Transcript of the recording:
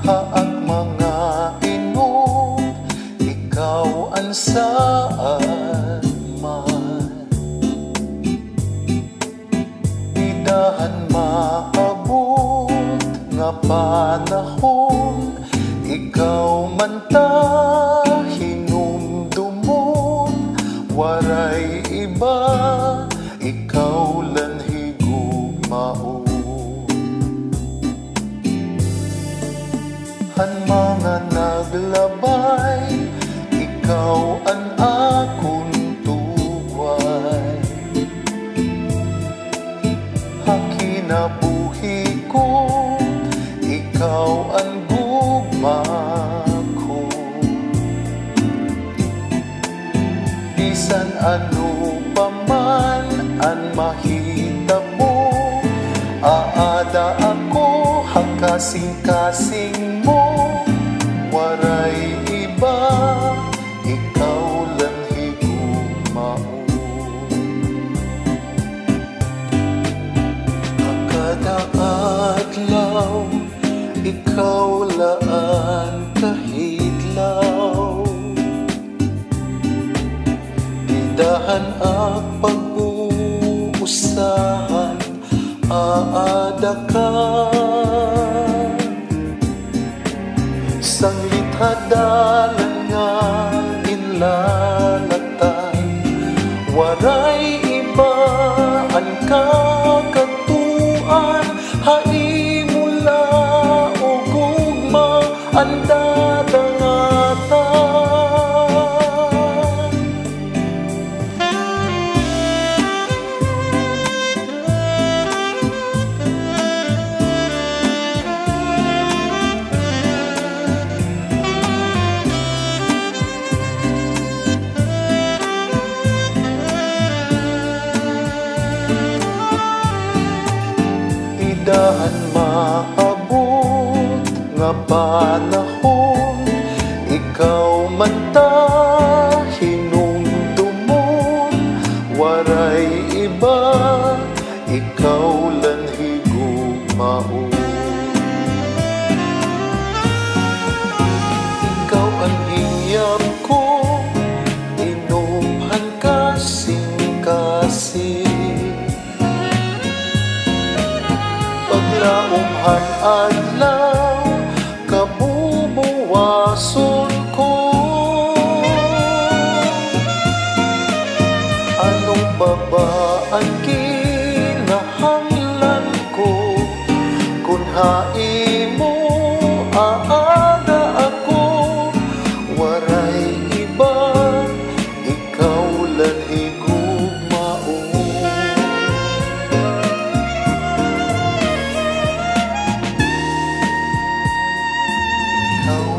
haag mga inom, ikaw ang saan man. Idahan maabot nga panahon, ikaw man ta hinumdumon, waray iba, ikaw lan higugmao. Han mga naglabay, ikaw ang akong tuway. Hakinabuhi ko, ikaw ang gugma ko. Bisan ano pa man ang mahitabo, aada ako hakasing-kasing mo, waray iba, ikaw lang higugmao. Kakada adlaw, ikaw laan kahidlaw. Idahan ang pag-uusahan, aada ka. Sanglit hadalan nga inlalatan, waray iba ang kakatuan, haimula o gugma ang dadangatan. Idahan maabot nga panahon, ikaw man ta hinumdumon, waray iba, ikaw lan higugmao. Ikaw ang hiyam ko, inumhan kasing-kasing. Paglaumhan adlaw, kabubuwason ko. Anong ba ang kinahanglan ko, kung haimo aada ako, waray iba, ikaw lan higugmao. Ikaw